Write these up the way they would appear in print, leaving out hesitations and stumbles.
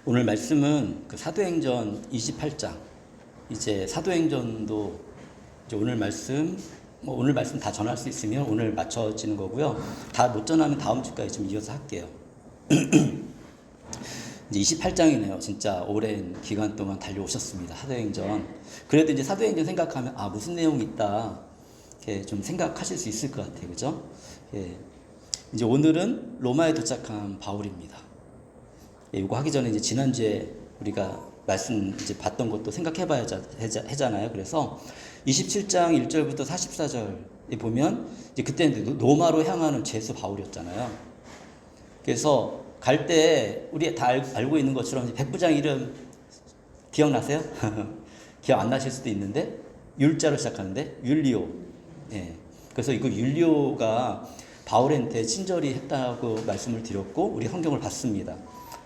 오늘 말씀은 그 사도행전 28장. 이제 사도행전도 이제 오늘 말씀 다 전할 수 있으면 오늘 맞춰지는 거고요. 다 못 전하면 다음 주까지 좀 이어서 할게요. 이제 28장이네요. 진짜 오랜 기간 동안 달려오셨습니다. 사도행전. 그래도 이제 사도행전 생각하면 무슨 내용이 있다. 이렇게 좀 생각하실 수 있을 것 같아요. 그죠? 예. 이제 오늘은 로마에 도착한 바울입니다. 이거 하기 전에 이제 지난주에 우리가 말씀 이제 봤던 것도 생각해봐야 하잖아요. 그래서 27장 1절부터 44절에 보면 이제 그때는 로마로 향하는 죄수 바울이었잖아요. 그래서 갈 때 우리 다 알고 있는 것처럼 백부장 이름 기억나세요? 기억 안 나실 수도 있는데 율자로 시작하는데 율리오. 예. 그래서 이거 율리오가 바울한테 친절히 했다고 말씀을 드렸고 우리 성경을 봤습니다.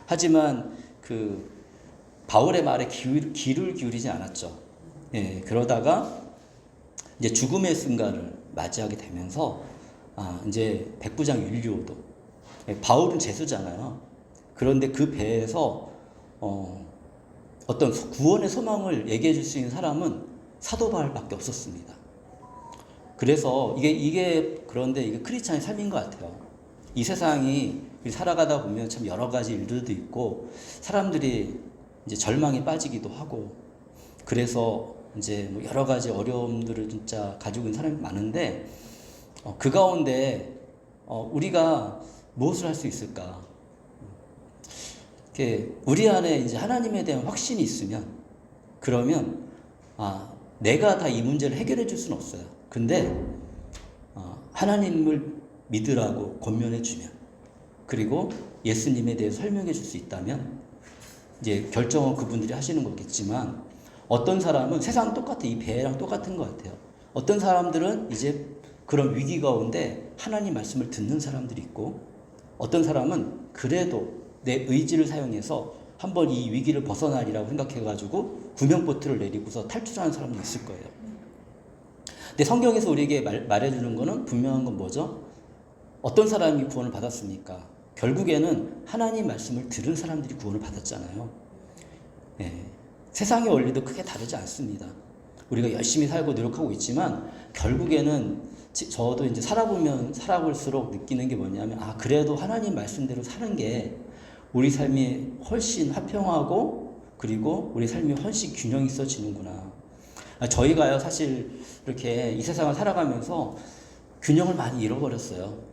하지만 그 바울의 말에 귀를 기울이지 않았죠. 예, 그러다가 이제 죽음의 순간을 맞이하게 되면서 이제 백부장 율리오도 바울은 죄수잖아요. 그런데 그 배에서 어떤 구원의 소망을 얘기해 줄 수 있는 사람은 사도 바울밖에 없었습니다. 그래서 그런데 이게 크리스찬의 삶인 것 같아요. 이 세상이 살아가다 보면 참 여러 가지 일들도 있고 사람들이 이제 절망에 빠지기도 하고 그래서 이제 뭐 여러 가지 어려움들을 진짜 가지고 있는 사람이 많은데 그 가운데 우리가 무엇을 할 수 있을까? 이렇게 우리 안에 이제 하나님에 대한 확신이 있으면 그러면 내가 다 이 문제를 해결해 줄 수는 없어요. 근데 하나님을 믿으라고 권면해 주면 그리고 예수님에 대해 설명해 줄 수 있다면 이제 결정은 그분들이 하시는 거겠지만 어떤 사람은 세상 똑같아. 이 배랑 똑같은 것 같아요. 어떤 사람들은 이제 그런 위기 가운데 하나님 말씀을 듣는 사람들이 있고 어떤 사람은 그래도 내 의지를 사용해서 한번 이 위기를 벗어나리라고 생각해가지고 구명보트를 내리고서 탈출하는 사람도 있을 거예요. 근데 성경에서 우리에게 말해주는 거는 분명한 건 뭐죠? 어떤 사람이 구원을 받았습니까? 결국에는 하나님 말씀을 들은 사람들이 구원을 받았잖아요. 예, 세상의 원리도 크게 다르지 않습니다. 우리가 열심히 살고 노력하고 있지만 결국에는 저도 이제 살아볼수록 느끼는 게 뭐냐면 그래도 하나님 말씀대로 사는 게 우리 삶이 훨씬 화평하고 그리고 우리 삶이 훨씬 균형 있어지는구나. 저희가요 사실 이렇게 이 세상을 살아가면서 균형을 많이 잃어버렸어요.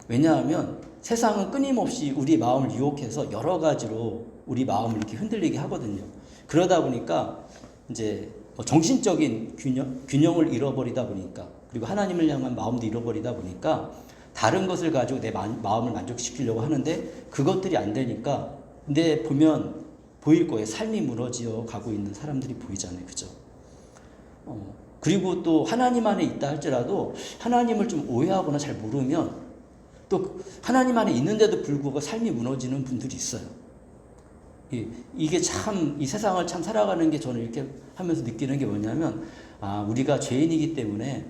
왜냐하면 세상은 끊임없이 우리 마음을 유혹해서 여러 가지로 우리 마음을 이렇게 흔들리게 하거든요. 그러다 보니까 이제 정신적인 균형을 잃어버리다 보니까 그리고 하나님을 향한 마음도 잃어버리다 보니까 다른 것을 가지고 내 마음을 만족시키려고 하는데 그것들이 안 되니까 근데 보면 보일 거예요. 삶이 무너져 가고 있는 사람들이 보이잖아요. 그죠? 그리고 또 하나님 안에 있다 할지라도 하나님을 좀 오해하거나 잘 모르면 또 하나님 안에 있는데도 불구하고 삶이 무너지는 분들이 있어요. 이게 참 이 세상을 참 살아가는 게 저는 이렇게 하면서 느끼는 게 뭐냐면 우리가 죄인이기 때문에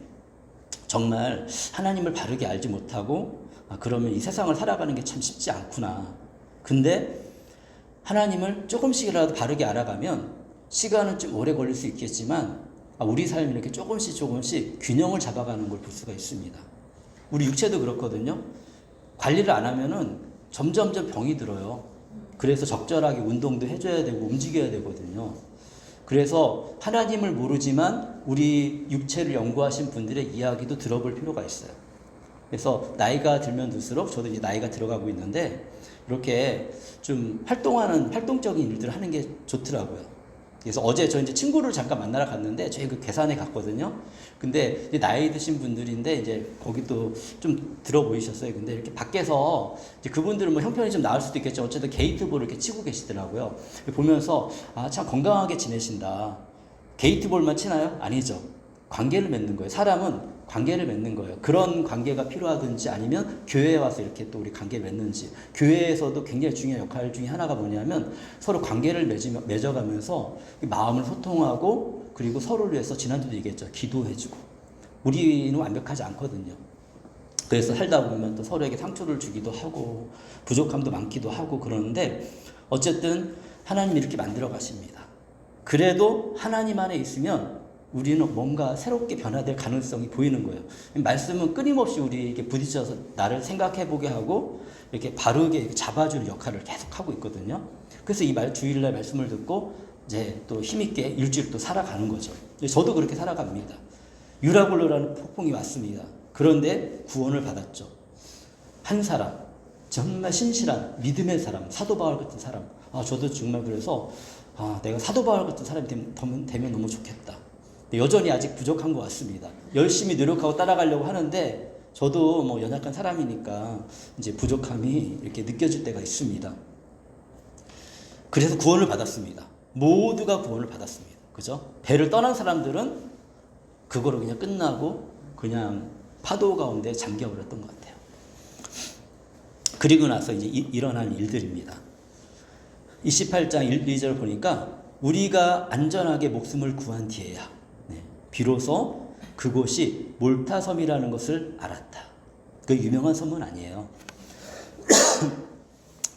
정말 하나님을 바르게 알지 못하고 그러면 이 세상을 살아가는 게 참 쉽지 않구나. 근데 하나님을 조금씩이라도 바르게 알아가면 시간은 좀 오래 걸릴 수 있겠지만 우리 삶이 이렇게 조금씩 균형을 잡아가는 걸 볼 수가 있습니다. 우리 육체도 그렇거든요. 관리를 안 하면은 점점점 병이 들어요. 그래서 적절하게 운동도 해줘야 되고 움직여야 되거든요. 그래서 하나님을 모르지만 우리 육체를 연구하신 분들의 이야기도 들어볼 필요가 있어요. 그래서 나이가 들면 들수록 저도 이제 나이가 들어가고 있는데 이렇게 좀 활동적인 일들을 하는 게 좋더라고요. 그래서 어제 저 이제 친구를 잠깐 만나러 갔는데 저희 그 괴산에 갔거든요. 근데 이제 나이 드신 분들인데 이제 거기도 좀 들어 보이셨어요. 근데 이렇게 밖에서 이제 그분들은 뭐 형편이 좀 나을 수도 있겠죠. 어쨌든 게이트볼을 이렇게 치고 계시더라고요. 보면서 참 건강하게 지내신다. 게이트볼만 치나요? 아니죠. 관계를 맺는 거예요. 사람은 관계를 맺는 거예요. 그런 관계가 필요하든지 아니면 교회에 와서 이렇게 또 우리 관계를 맺는지. 교회에서도 굉장히 중요한 역할 중에 하나가 뭐냐면 서로 관계를 맺어가면서 마음을 소통하고 그리고 서로를 위해서 지난주도 얘기했죠. 기도해주고. 우리는 완벽하지 않거든요. 그래서 살다 보면 또 서로에게 상처를 주기도 하고 부족함도 많기도 하고 그러는데 어쨌든 하나님이 이렇게 만들어 가십니다. 그래도 하나님 안에 있으면 우리는 뭔가 새롭게 변화될 가능성이 보이는 거예요. 말씀은 끊임없이 우리에게 부딪혀서 나를 생각해 보게 하고 이렇게 바르게 잡아줄 역할을 계속 하고 있거든요. 그래서 이 주일날 말씀을 듣고 이제 또 힘있게 일주일 또 살아가는 거죠. 저도 그렇게 살아갑니다. 유라굴로라는 폭풍이 왔습니다. 그런데 구원을 받았죠. 한 사람, 정말 신실한 믿음의 사람, 사도 바울 같은 사람. 저도 정말 그래서 내가 사도 바울 같은 사람이 되면 너무 좋겠다. 여전히 아직 부족한 것 같습니다. 열심히 노력하고 따라가려고 하는데 저도 뭐 연약한 사람이니까 이제 부족함이 이렇게 느껴질 때가 있습니다. 그래서 구원을 받았습니다. 모두가 구원을 받았습니다. 그죠? 배를 떠난 사람들은 그거로 그냥 끝나고 그냥 파도 가운데 잠겨버렸던 것 같아요. 그리고 나서 이제 일어난 일들입니다. 28장 1, 2절 보니까 우리가 안전하게 목숨을 구한 뒤에야 비로소 그곳이 몰타섬이라는 것을 알았다. 그 유명한 섬은 아니에요.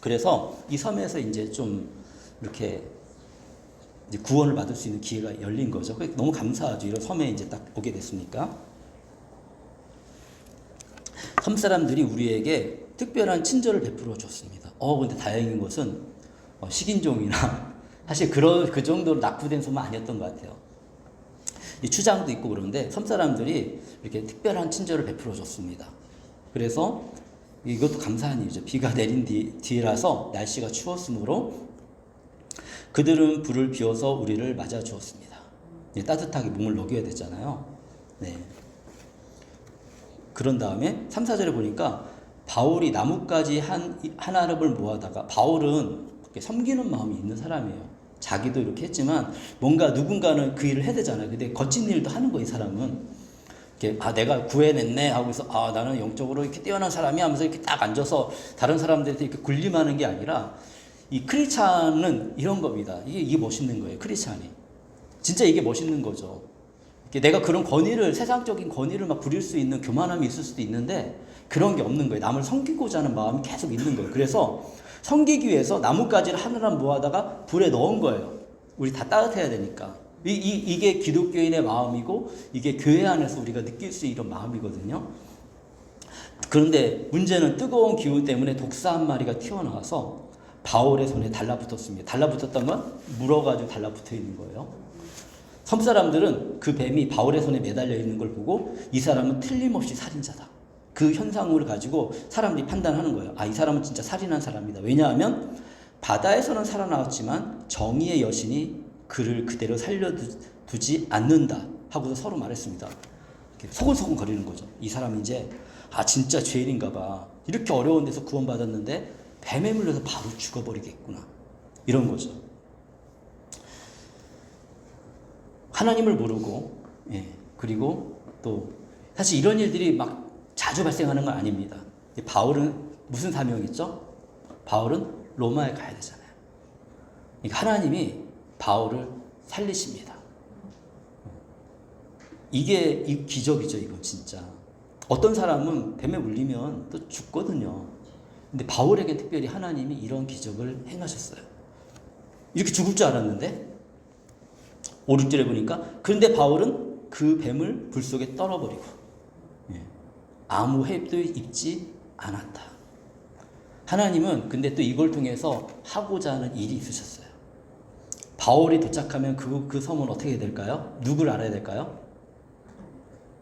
그래서 이 섬에서 이제 좀 이렇게 이제 구원을 받을 수 있는 기회가 열린 거죠. 너무 감사하죠. 이런 섬에 이제 딱 오게 됐으니까. 섬 사람들이 우리에게 특별한 친절을 베풀어 줬습니다. 근데 다행인 것은 식인종이나 사실 그 정도로 낙후된 섬은 아니었던 것 같아요. 이 추장도 있고 그런데 섬 사람들이 이렇게 특별한 친절을 베풀어 줬습니다. 그래서 이것도 감사한 일이죠. 비가 내린 뒤라서 날씨가 추웠으므로 그들은 불을 피워서 우리를 맞아 주었습니다. 따뜻하게 몸을 녹여야 되잖아요. 네. 그런 다음에 3, 4절에 보니까 바울이 나뭇가지 한 아름을 모아다가, 바울은 섬기는 마음이 있는 사람이에요. 자기도 이렇게 했지만 뭔가 누군가는 그 일을 해야 되잖아요. 근데 거친 일도 하는 거예요, 이 사람은. 이렇게 내가 구해냈네 하고서 나는 영적으로 이렇게 뛰어난 사람이 하면서 이렇게 딱 앉아서 다른 사람들한테 이렇게 군림하는 게 아니라, 이 크리스찬은 이런 겁니다. 이게 멋있는 거예요, 크리스찬이. 진짜 이게 멋있는 거죠. 내가 그런 권위를, 세상적인 권위를 막 부릴 수 있는 교만함이 있을 수도 있는데 그런 게 없는 거예요. 남을 섬기고자 하는 마음이 계속 있는 거예요. 그래서 섬기기 위해서 나뭇가지를 하나를 모아다가 불에 넣은 거예요. 우리 다 따뜻해야 되니까. 이게 기독교인의 마음이고 이게 교회 안에서 우리가 느낄 수 있는 마음이거든요. 그런데 문제는 뜨거운 기운 때문에 독사 한 마리가 튀어나와서 바울의 손에 달라붙었습니다. 달라붙었던 건 물어가지고 달라붙어 있는 거예요. 섬 사람들은 그 뱀이 바울의 손에 매달려 있는 걸 보고 이 사람은 틀림없이 살인자다. 그 현상을 가지고 사람들이 판단하는 거예요. 이 사람은 진짜 살인한 사람이다. 왜냐하면 바다에서는 살아나왔지만 정의의 여신이 그를 그대로 살려두지 않는다 하고서 서로 말했습니다. 소곤소곤 거리는 거죠. 이 사람이 이제 진짜 죄인인가 봐. 이렇게 어려운 데서 구원받았는데 뱀에 물려서 바로 죽어버리겠구나. 이런 거죠. 하나님을 모르고, 그리고 또 사실 이런 일들이 막 자주 발생하는 건 아닙니다. 바울은 무슨 사명이 있죠? 바울은 로마에 가야 되잖아요. 그러니까 하나님이 바울을 살리십니다. 이게 기적이죠, 이건 진짜. 어떤 사람은 뱀에 물리면 또 죽거든요. 근데 바울에게 특별히 하나님이 이런 기적을 행하셨어요. 이렇게 죽을 줄 알았는데 5, 6절에 보니까 그런데 바울은 그 뱀을 불 속에 떨어버리고 아무 해도 입지 않았다. 하나님은 근데 또 이걸 통해서 하고자 하는 일이 있으셨어요. 바울이 도착하면 그 섬은 어떻게 될까요? 누구를 알아야 될까요?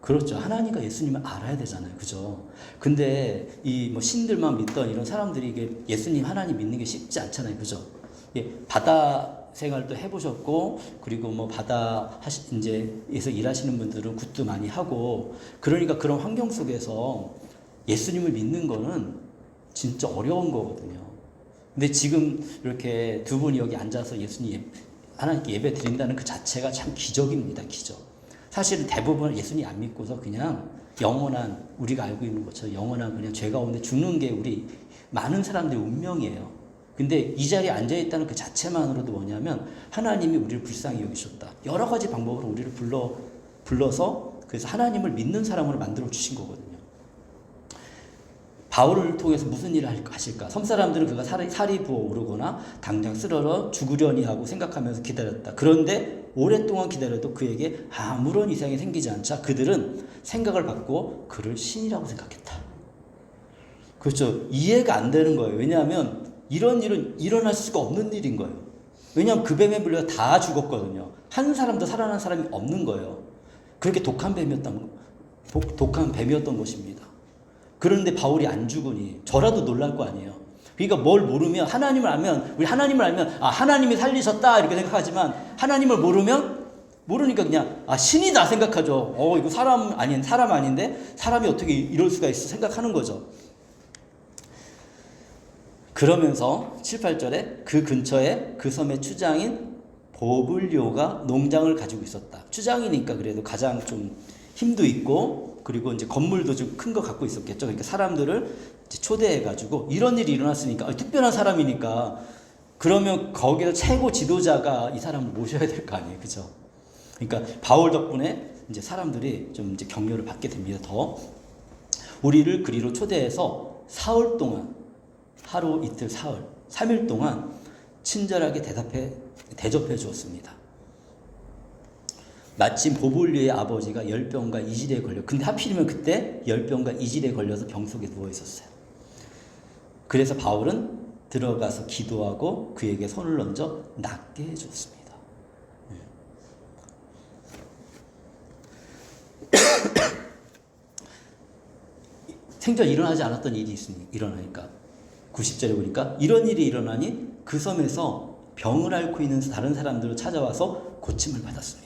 그렇죠. 하나님과 예수님을 알아야 되잖아요. 그죠? 근데 이 신들만 믿던 이런 사람들이 이게 예수님, 하나님 믿는 게 쉽지 않잖아요. 그죠? 바다 생활도 해보셨고, 그리고 바다에서 일하시는 분들은 굿도 많이 하고, 그러니까 그런 환경 속에서 예수님을 믿는 거는 진짜 어려운 거거든요. 근데 지금 이렇게 두 분이 여기 앉아서 하나님께 예배 드린다는 그 자체가 참 기적입니다. 기적. 사실은 대부분 예수님 안 믿고서 그냥 영원한, 우리가 알고 있는 것처럼 영원한 그냥 죄 가운데 죽는 게 우리 많은 사람들의 운명이에요. 근데 이 자리에 앉아있다는 그 자체만으로도 뭐냐면 하나님이 우리를 불쌍히 여기셨다. 여러 가지 방법으로 우리를 불러서 그래서 하나님을 믿는 사람으로 만들어 주신 거거든요. 바울을 통해서 무슨 일을 하실까? 섬 사람들은 그가 살이 부어오르거나 당장 쓰러져 죽으려니 하고 생각하면서 기다렸다. 그런데 오랫동안 기다려도 그에게 아무런 이상이 생기지 않자 그들은 생각을 바꾸어 그를 신이라고 생각했다. 그렇죠. 이해가 안 되는 거예요. 왜냐하면 이런 일은 일어날 수가 없는 일인 거예요. 왜냐하면 그 뱀에 물려 다 죽었거든요. 한 사람도 살아난 사람이 없는 거예요. 그렇게 독한 뱀이었던 것입니다. 그런데 바울이 안 죽으니 저라도 놀랄 거 아니에요. 그러니까 뭘 모르면, 하나님을 알면, 우리 하나님을 알면 하나님이 살리셨다 이렇게 생각하지만, 하나님을 모르니까 그냥 신이다 생각하죠. 이거 사람 아닌데 사람이 어떻게 이럴 수가 있어 생각하는 거죠. 그러면서 7, 8절에 그 근처에 그 섬의 추장인 보블리오가 농장을 가지고 있었다. 추장이니까 그래도 가장 좀 힘도 있고, 그리고 이제 건물도 좀 큰 거 갖고 있었겠죠. 그러니까 사람들을 이제 초대해가지고 이런 일이 일어났으니까, 특별한 사람이니까, 그러면 거기서 최고 지도자가 이 사람을 모셔야 될 거 아니에요. 그죠? 그러니까 바울 덕분에 이제 사람들이 좀 이제 격려를 받게 됩니다. 더. 우리를 그리로 초대해서 사흘 동안, 하루, 이틀, 사흘, 3일 동안 친절하게 대접해 주었습니다. 마침 보블리오의 아버지가 열병과 이질에 걸려, 근데 하필이면 그때 열병과 이질에 걸려서 병 속에 누워 있었어요. 그래서 바울은 들어가서 기도하고 그에게 손을 얹어 낫게 해줬습니다. 생전 일어나지 않았던 일이 일어나니까 90절에 보니까 이런 일이 일어나니 그 섬에서 병을 앓고 있는 다른 사람들을 찾아와서 고침을 받았습니다.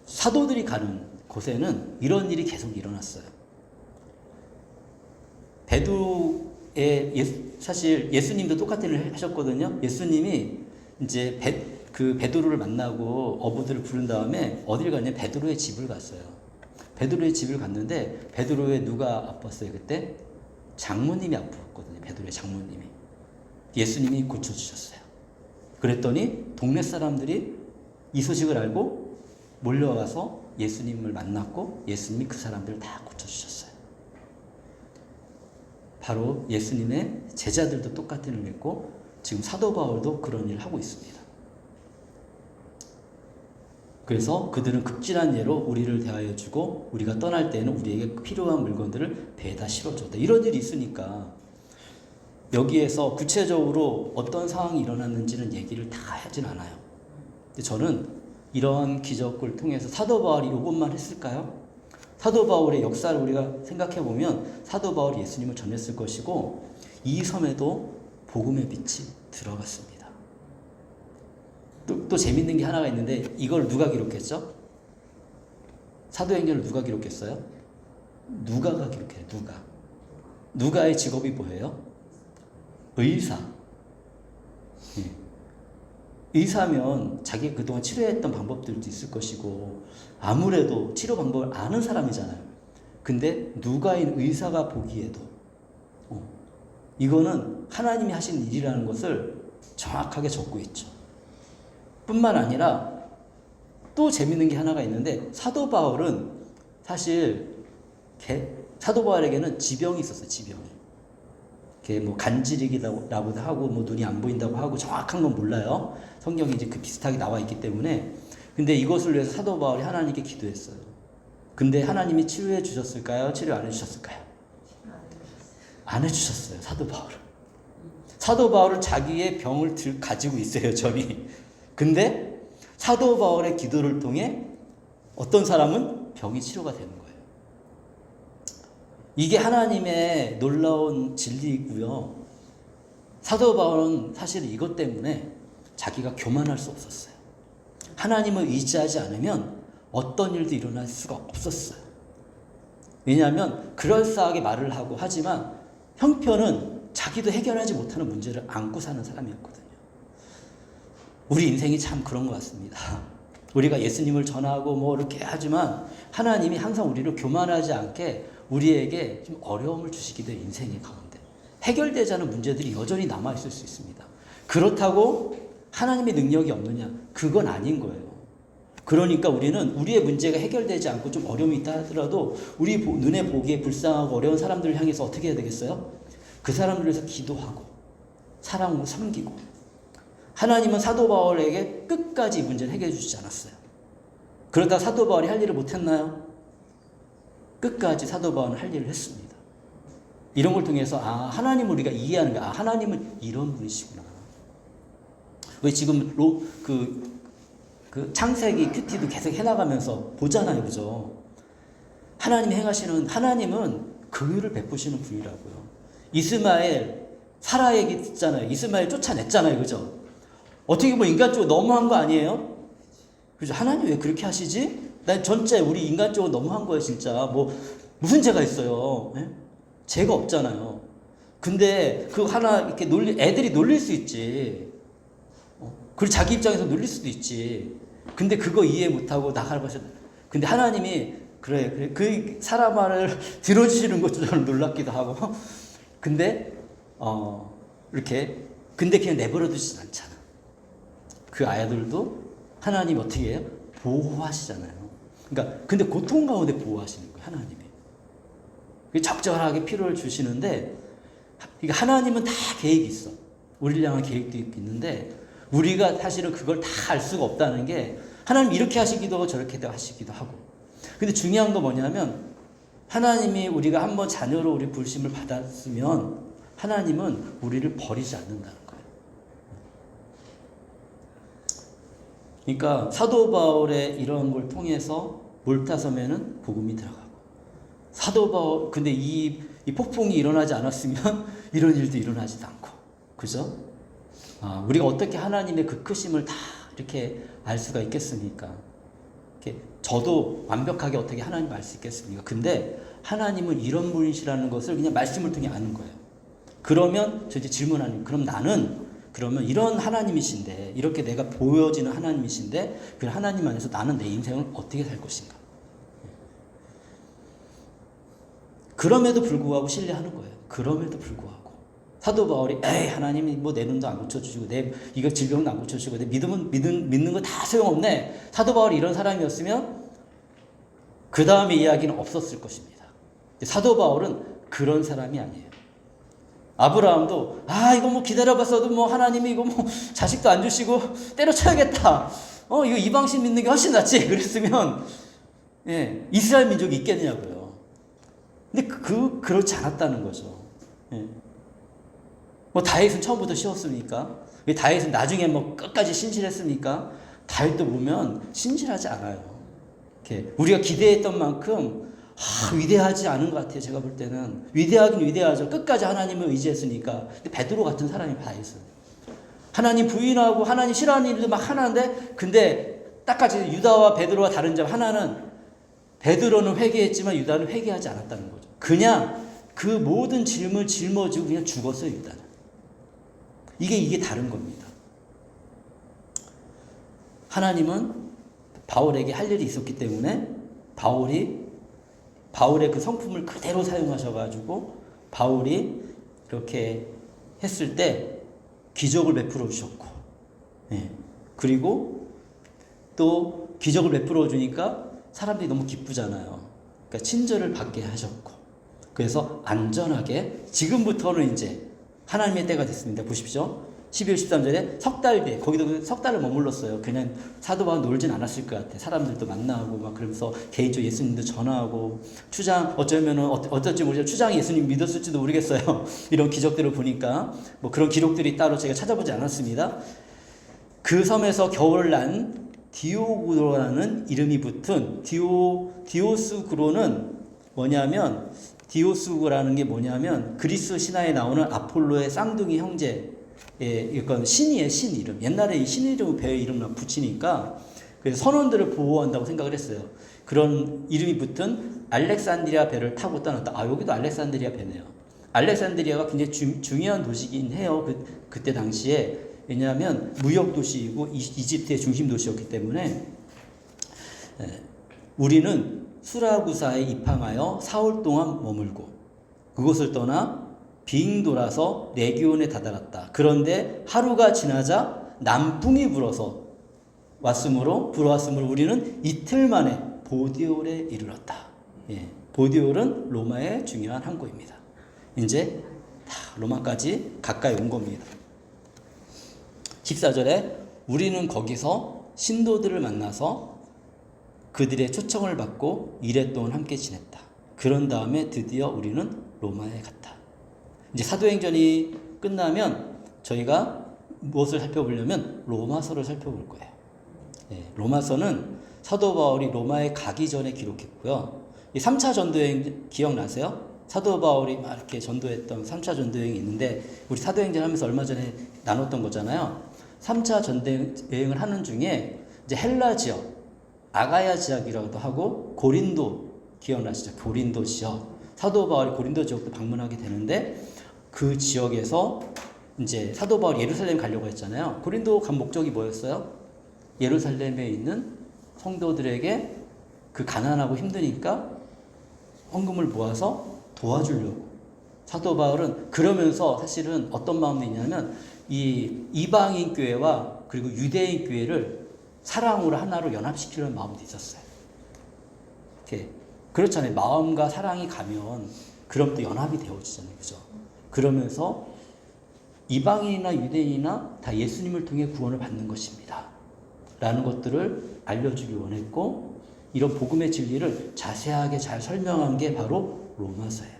사도들이 가는 곳에는 이런 일이 계속 일어났어요. 사실 예수님도 똑같은 일을 하셨거든요. 예수님이 이제 베드로를 만나고 어부들을 부른 다음에 어딜 갔냐? 베드로의 집을 갔어요. 베드로의 집을 갔는데 베드로의 누가 아팠어요? 그때 장모님이 아팠거든요. 베드로의 장모님이. 예수님이 고쳐주셨어요. 그랬더니 동네 사람들이 이 소식을 알고 몰려와서 예수님을 만났고 예수님이 그 사람들을 다 고쳐주셨어요. 바로 예수님의 제자들도 똑같은 일을 했고 지금 사도 바울도 그런 일을 하고 있습니다. 그래서 그들은 극진한 예로 우리를 대하여 주고 우리가 떠날 때에는 우리에게 필요한 물건들을 배에다 실어줬다. 이런 일이 있으니까 여기에서 구체적으로 어떤 상황이 일어났는지는 얘기를 다 하진 않아요. 근데 저는 이러한 기적을 통해서 사도 바울이 이것만 했을까요? 사도 바울의 역사를 우리가 생각해 보면 사도 바울이 예수님을 전했을 것이고 이 섬에도 복음의 빛이 들어갔습니다. 또 재밌는 게 하나가 있는데 이걸 누가 기록했죠? 사도행전을 누가 기록했어요? 누가가 기록해요. 누가의 직업이 뭐예요? 의사. 의사면 자기가 그동안 치료했던 방법들도 있을 것이고 아무래도 치료 방법을 아는 사람이잖아요. 근데 누가인 의사가 보기에도 이거는 하나님이 하신 일이라는 것을 정확하게 적고 있죠. 뿐만 아니라 또 재밌는 게 하나가 있는데 사도 바울은 사실 사도 바울에게는 지병이 있었어요. 지병이. 뭐 간질이기라고도 하고 뭐 눈이 안 보인다고 하고 정확한 건 몰라요. 성경이 이제 그 비슷하게 나와 있기 때문에. 근데 이것을 위해서 사도 바울이 하나님께 기도했어요. 근데 하나님이 치료해 주셨을까요? 치료 안 해주셨을까요? 안 해주셨어요. 사도 바울은. 사도 바울은 자기의 병을 가지고 있어요. 여전히. 근데 사도 바울의 기도를 통해 어떤 사람은 병이 치료가 되는 거예요. 이게 하나님의 놀라운 진리이고요. 사도 바울은 사실 이것 때문에 자기가 교만할 수 없었어요. 하나님을 의지하지 않으면 어떤 일도 일어날 수가 없었어요. 왜냐하면 그럴싸하게 말을 하고 하지만 형편은 자기도 해결하지 못하는 문제를 안고 사는 사람이었거든요. 우리 인생이 참 그런 것 같습니다. 우리가 예수님을 전하고 뭐 이렇게 하지만 하나님이 항상 우리를 교만하지 않게 우리에게 좀 어려움을 주시기도 해요. 인생의 가운데 해결되지 않은 문제들이 여전히 남아있을 수 있습니다. 그렇다고 하나님의 능력이 없느냐? 그건 아닌 거예요. 그러니까 우리는 우리의 문제가 해결되지 않고 좀 어려움이 있다 하더라도 우리 눈에 보기에 불쌍하고 어려운 사람들을 향해서 어떻게 해야 되겠어요? 그 사람들을 위해서 기도하고 사랑으로 섬기고. 하나님은 사도 바울에게 끝까지 이 문제를 해결해 주지 않았어요. 그러다 사도 바울이 할 일을 못했나요? 끝까지 사도 바울은 할 일을 했습니다. 이런 걸 통해서 하나님을 우리가 이해하는 거야. 하나님은 이런 분이시구나. 왜 지금 그 창세기 큐티도 계속 해나가면서 보잖아요, 그죠? 하나님이 행하시는, 하나님은 긍휼을 베푸시는 분이라고요. 이스마엘, 사라 얘기 듣잖아요. 이스마엘 쫓아냈잖아요, 그죠? 어떻게 보면 인간적으로 너무한 거 아니에요? 그죠? 하나님 왜 그렇게 하시지? 난 전체 우리 인간적으로 너무한 거예요, 진짜. 무슨 죄가 있어요? 네? 죄가 없잖아요. 근데 그 하나 이렇게 애들이 놀릴 수 있지. 그리고 자기 입장에서 놀릴 수도 있지. 근데 그거 이해 못하고 나가라고 하셨. 근데 하나님이 그래 그 사람 말을 들어주시는 것도 저는 놀랍기도 하고. 근데 이렇게 근데 그냥 내버려 두진 않잖아. 그 아이들도 하나님 어떻게 해요? 보호하시잖아요. 그러니까 근데 고통 가운데 보호하시는 거예요, 하나님이. 적절하게 필요를 주시는데, 하나님은 다 계획이 있어. 우리를 향한 계획도 있는데 우리가 사실은 그걸 다 알 수가 없다는 게, 하나님 이렇게 하시기도 하고 저렇게 하시기도 하고. 근데 중요한 건 뭐냐면, 하나님이 우리가 한번 자녀로 우리 부르심을 받았으면 하나님은 우리를 버리지 않는다는 거예요. 그러니까 사도 바울의 이런 걸 통해서 몰타섬에는 복음이 들어가고, 사도 바울, 근데 이 폭풍이 일어나지 않았으면 이런 일도 일어나지도 않고, 그죠? 우리가 어떻게 하나님의 그 크심을 다 이렇게 알 수가 있겠습니까? 이렇게 저도 완벽하게 어떻게 하나님 알 수 있겠습니까? 근데 하나님은 이런 분이시라는 것을 그냥 말씀을 통해 아는 거예요. 그러면 저 이제 질문하는, 그럼 나는 그러면 이런 하나님이신데, 이렇게 내가 보여지는 하나님이신데, 그 하나님 안에서 나는 내 인생을 어떻게 살 것인가? 그럼에도 불구하고 신뢰하는 거예요. 그럼에도 불구하고. 사도 바울이 하나님이 내 눈도 안 고쳐주시고 내 이거 질병도 안 고쳐주시고 내 믿는 거 다 소용없네. 사도 바울이 이런 사람이었으면 그 다음에 이야기는 없었을 것입니다. 사도 바울은 그런 사람이 아니에요. 아브라함도 이거 기다려봤어도 하나님이 이거 자식도 안 주시고 때려쳐야겠다. 이거 이방신 믿는 게 훨씬 낫지. 그랬으면 이스라엘 민족이 있겠냐고요. 근데 그렇지 않았다는 거죠. 다윗은 처음부터 쉬웠습니까? 다윗은 나중에 끝까지 신실했습니까? 다윗도 보면 신실하지 않아요. 이렇게 우리가 기대했던 만큼 위대하지 않은 것 같아요. 제가 볼 때는 위대하긴 위대하죠. 끝까지 하나님을 의지했으니까. 근데 베드로 같은 사람이 다윗은 하나님 부인하고 하나님 싫어하는 일도 막 하나인데, 근데 딱같이 유다와 베드로와 다른 점 하나는, 베드로는 회개했지만 유다는 회개하지 않았다는 거죠. 그냥 그 모든 짐을 짊어지고 그냥 죽었어요, 유다는. 이게 다른 겁니다. 하나님은 바울에게 할 일이 있었기 때문에 바울의 그 성품을 그대로 사용하셔가지고 바울이 이렇게 했을 때 기적을 베풀어 주셨고, 그리고 또 기적을 베풀어 주니까 사람들이 너무 기쁘잖아요. 그러니까 친절을 받게 하셨고, 그래서 안전하게 지금부터는 이제 하나님의 때가 됐습니다. 보십시오. 12월 13절에 석 달 뒤에, 거기도 석 달을 머물렀어요. 그냥 사도 바울 놀진 않았을 것 같아. 사람들도 만나고 막 그러면서 개인적으로 예수님도 전화하고, 어쩌면은 어떨지 모르지만 추장이 예수님 믿었을지도 모르겠어요. 이런 기적들을 보니까 그런 기록들이 따로 제가 찾아보지 않았습니다. 그 섬에서 겨울을 난 디오구로라는 이름이 붙은 디오스구로는 뭐냐면, 디오스구라는 게 뭐냐면 그리스 신화에 나오는 아폴로의 쌍둥이 형제, 이건 신이에요. 신 이름. 옛날에 이 신 이름을 배 이름을 붙이니까 그래서 선원들을 보호한다고 생각을 했어요. 그런 이름이 붙은 알렉산드리아 배를 타고 떠났다. 여기도 알렉산드리아 배네요. 알렉산드리아가 굉장히 중요한 도시긴 해요. 그때 당시에. 왜냐하면 무역 도시이고 이집트의 중심 도시였기 때문에. 우리는 수라구사에 입항하여 4월 동안 머물고 그곳을 떠나 빙 돌아서 레기온에 다다랐다. 그런데 하루가 지나자 남풍이 불어서 불어왔으므로 우리는 이틀 만에 보디올에 이르렀다. 예, 보디올은 로마의 중요한 항구입니다. 이제 다 로마까지 가까이 온 겁니다. 14절에 우리는 거기서 신도들을 만나서 그들의 초청을 받고 이래 동안 함께 지냈다. 그런 다음에 드디어 우리는 로마에 갔다. 이제 사도행전이 끝나면 저희가 무엇을 살펴보려면 로마서를 살펴볼 거예요. 예, 로마서는 사도 바울이 로마에 가기 전에 기록했고요. 이 3차 전도여행 기억나세요? 사도 바울이 막 이렇게 전도했던 3차 전도여행이 있는데 우리 사도행전 하면서 얼마 전에 나눴던 거잖아요. 3차 전도여행을 하는 중에 이제 헬라 지역, 아가야 지역이라고도 하고 고린도 기억나시죠? 고린도 지역. 사도 바울이 고린도 지역도 방문하게 되는데 그 지역에서 이제 사도 바울이 예루살렘 가려고 했잖아요. 고린도 간 목적이 뭐였어요? 예루살렘에 있는 성도들에게 그 가난하고 힘드니까 헌금을 모아서 도와주려고. 사도 바울은 그러면서 사실은 어떤 마음이 있냐면 이 이방인 교회와 그리고 유대인 교회를 사랑으로 하나로 연합시키려는 마음도 있었어요. 이렇게 그렇잖아요. 마음과 사랑이 가면 그럼 또 연합이 되어지잖아요. 그죠? 그러면서 이방인이나 유대인이나 다 예수님을 통해 구원을 받는 것입니다. 라는 것들을 알려주기 원했고 이런 복음의 진리를 자세하게 잘 설명한 게 바로 로마서예요.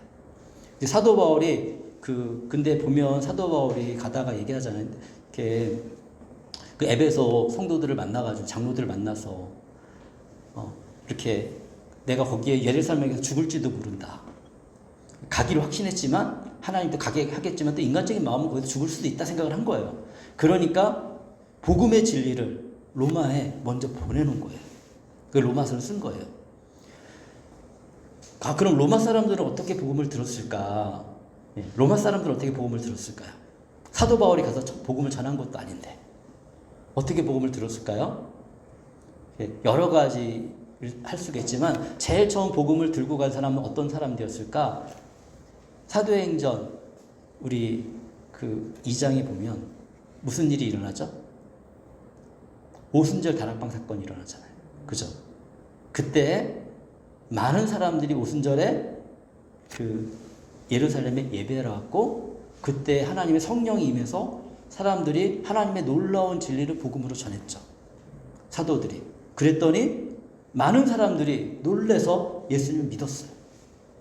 사도 바울이 근데 보면 사도 바울이 가다가 얘기하잖아요. 이렇게 그 에베소 성도들을 만나가지고 장로들을 만나서 이렇게 내가 거기에 예루살렘에서 죽을지도 모른다. 가기를 확신했지만 하나님도 가게 하겠지만 또 인간적인 마음은 거기서 죽을 수도 있다 생각을 한 거예요. 그러니까 복음의 진리를 로마에 먼저 보내놓은 거예요. 그 로마서를 쓴 거예요. 그럼 로마 사람들은 어떻게 복음을 들었을까? 로마 사람들은 어떻게 복음을 들었을까요? 사도 바울이 가서 복음을 전한 것도 아닌데 어떻게 복음을 들었을까요? 여러 가지 할 수가 있지만 제일 처음 복음을 들고 간 사람은 어떤 사람들이었을까? 사도행전 우리 그 2장에 보면 무슨 일이 일어나죠? 오순절 다락방 사건이 일어나잖아요. 그죠? 그때 많은 사람들이 오순절에 그 예루살렘에 예배를 왔고 그때 하나님의 성령이 임해서 사람들이 하나님의 놀라운 진리를 복음으로 전했죠. 사도들이. 그랬더니 많은 사람들이 놀래서 예수님을 믿었어요.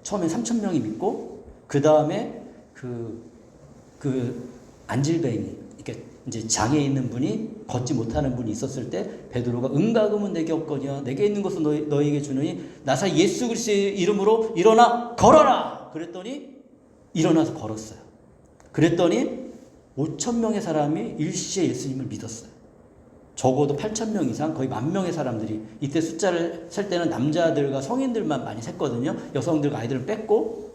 처음에 3,000명이 믿고 그 다음에 그 안질뱅이 이렇게 이제 장애 있는 분이 걷지 못하는 분이 있었을 때 베드로가 은가금은 내게 없거니와 내게 있는 것은 너희에게 주느니 나사 예수 그리스도의 이름으로 일어나 걸어라. 그랬더니 일어나서 걸었어요. 그랬더니 5,000명의 사람이 일시에 예수님을 믿었어요. 적어도 8,000명 이상 거의 10,000명의 사람들이 이때 숫자를 셀 때는 남자들과 성인들만 많이 셌거든요. 여성들과 아이들을 뺐고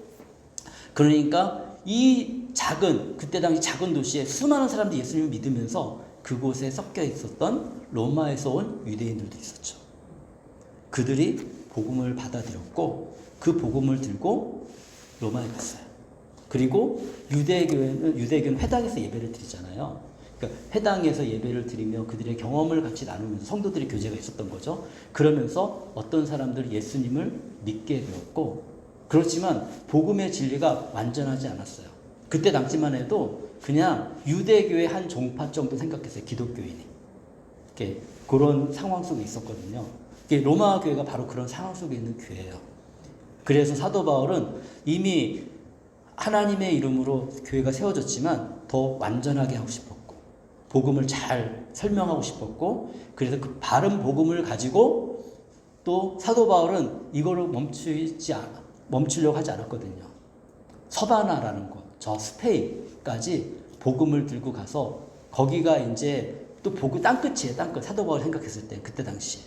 그러니까 이 그때 당시 작은 도시에 수많은 사람들이 예수님을 믿으면서 그곳에 섞여 있었던 로마에서 온 유대인들도 있었죠. 그들이 복음을 받아들였고 그 복음을 들고 로마에 갔어요. 그리고 유대교는 회당에서 예배를 드리잖아요. 그러니까 회당에서 예배를 드리며 그들의 경험을 같이 나누면서 성도들의 교제가 있었던 거죠. 그러면서 어떤 사람들이 예수님을 믿게 되었고 그렇지만 복음의 진리가 완전하지 않았어요. 그때 당시만 해도 그냥 유대교의 한 종파 정도 생각했어요. 기독교인이. 이렇게 그런 상황 속에 있었거든요. 로마 교회가 바로 그런 상황 속에 있는 교회예요. 그래서 사도 바울은 이미 하나님의 이름으로 교회가 세워졌지만 더 완전하게 하고 싶었고 복음을 잘 설명하고 싶었고 그래서 그 바른 복음을 가지고 또 사도 바울은 이거를 멈추려고 하지 않았거든요. 서바나라는 곳, 저 스페인까지 복음을 들고 가서 거기가 이제 또 땅끝이에요. 땅끝. 사도 바울 생각했을 때 그때 당시에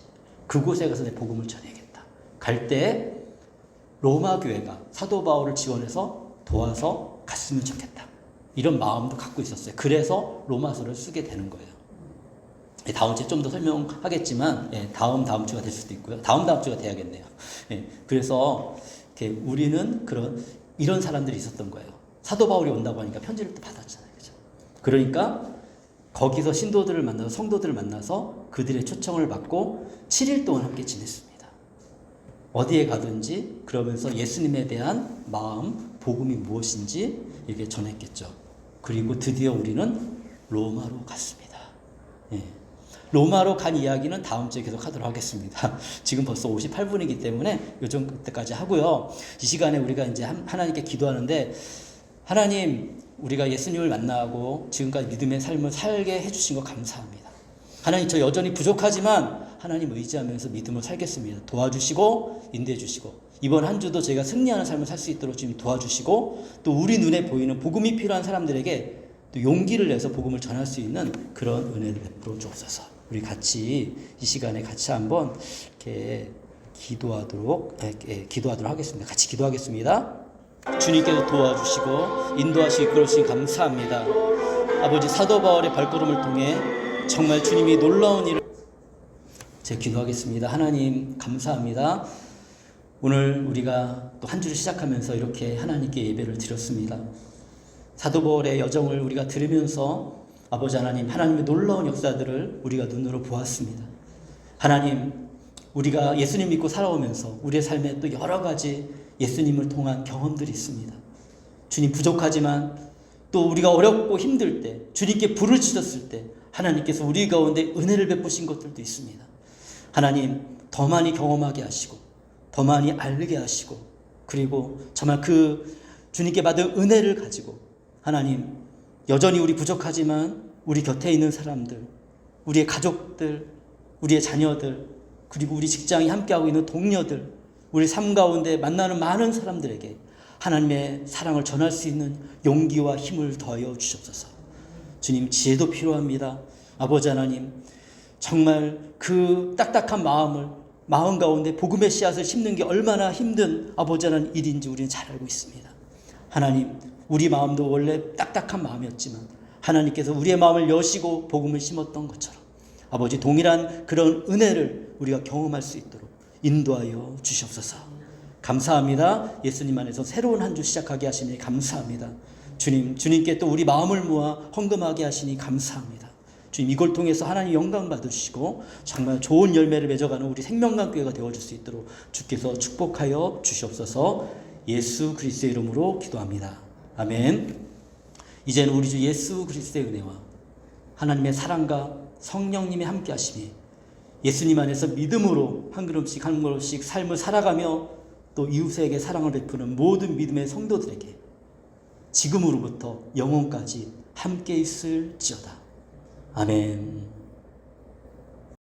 그곳에 가서 내 복음을 전해야겠다. 갈 때 로마 교회가 사도 바울을 지원해서 도와서 갔으면 좋겠다. 이런 마음도 갖고 있었어요. 그래서 로마서를 쓰게 되는 거예요. 다음 주에 좀 더 설명하겠지만 다음 주가 될 수도 있고요. 다음 주가 돼야겠네요. 그래서 우리는 이런 사람들이 있었던 거예요. 사도 바울이 온다고 하니까 편지를 또 받았잖아요. 그죠? 그러니까 거기서 신도들을 만나서 성도들을 만나서 그들의 초청을 받고 7일 동안 함께 지냈습니다. 어디에 가든지 그러면서 예수님에 대한 마음, 복음이 무엇인지 이렇게 전했겠죠. 그리고 드디어 우리는 로마로 갔습니다. 예. 로마로 간 이야기는 다음 주에 계속 하도록 하겠습니다. 지금 벌써 58분이기 때문에 요즘 그때까지 하고요. 이 시간에 우리가 이제 하나님께 기도하는데, 하나님, 우리가 예수님을 만나고 지금까지 믿음의 삶을 살게 해주신 거 감사합니다. 하나님, 저 여전히 부족하지만 하나님 의지하면서 믿음을 살겠습니다. 도와주시고 인도해 주시고, 이번 한 주도 저희가 승리하는 삶을 살 수 있도록 주님 도와주시고, 또 우리 눈에 보이는 복음이 필요한 사람들에게 또 용기를 내서 복음을 전할 수 있는 그런 은혜를 베풀어 주옵소서. 우리 같이 이 시간에 같이 한번 이렇게 기도하도록 하겠습니다. 같이 기도하겠습니다. 주님께서 도와주시고 인도하시고 이끌어주시니 감사합니다. 아버지, 사도 바울의 발걸음을 통해 정말 주님이 놀라운 일을 제가 기도하겠습니다. 하나님 감사합니다. 오늘 우리가 또 한 주를 시작하면서 이렇게 하나님께 예배를 드렸습니다. 사도 바울의 여정을 우리가 들으면서 아버지 하나님, 하나님의 놀라운 역사들을 우리가 눈으로 보았습니다. 하나님, 우리가 예수님 믿고 살아오면서 우리의 삶에 또 여러 가지 예수님을 통한 경험들이 있습니다. 주님, 부족하지만 또 우리가 어렵고 힘들 때, 주님께 부르짖었을 때 하나님께서 우리 가운데 은혜를 베푸신 것들도 있습니다. 하나님, 더 많이 경험하게 하시고 더 많이 알게 하시고, 그리고 정말 그 주님께 받은 은혜를 가지고 하나님, 여전히 우리 부족하지만 우리 곁에 있는 사람들, 우리의 가족들, 우리의 자녀들, 그리고 우리 직장에 함께하고 있는 동료들, 우리 삶 가운데 만나는 많은 사람들에게 하나님의 사랑을 전할 수 있는 용기와 힘을 더하여 주시옵소서. 주님, 지혜도 필요합니다. 아버지 하나님, 정말 그 딱딱한 마음 가운데 복음의 씨앗을 심는 게 얼마나 힘든 아버지 하나님 일인지 우리는 잘 알고 있습니다. 하나님, 우리 마음도 원래 딱딱한 마음이었지만 하나님께서 우리의 마음을 여시고 복음을 심었던 것처럼 아버지, 동일한 그런 은혜를 우리가 경험할 수 있도록 인도하여 주시옵소서. 감사합니다. 예수님 안에서 새로운 한 주 시작하게 하시니 감사합니다. 주님께 또 우리 마음을 모아 헌금하게 하시니 감사합니다. 주님, 이걸 통해서 하나님 영광 받으시고 정말 좋은 열매를 맺어가는 우리 생명강교회가 되어줄 수 있도록 주께서 축복하여 주시옵소서. 예수 그리스도의 이름으로 기도합니다. 아멘. 이제는 우리 주 예수 그리스도의 은혜와 하나님의 사랑과 성령님의 함께 하심이 예수님 안에서 믿음으로 한 걸음씩 한 걸음씩 삶을 살아가며 또 이웃에게 사랑을 베푸는 모든 믿음의 성도들에게 지금으로부터 영원까지 함께 있을지어다. 아멘.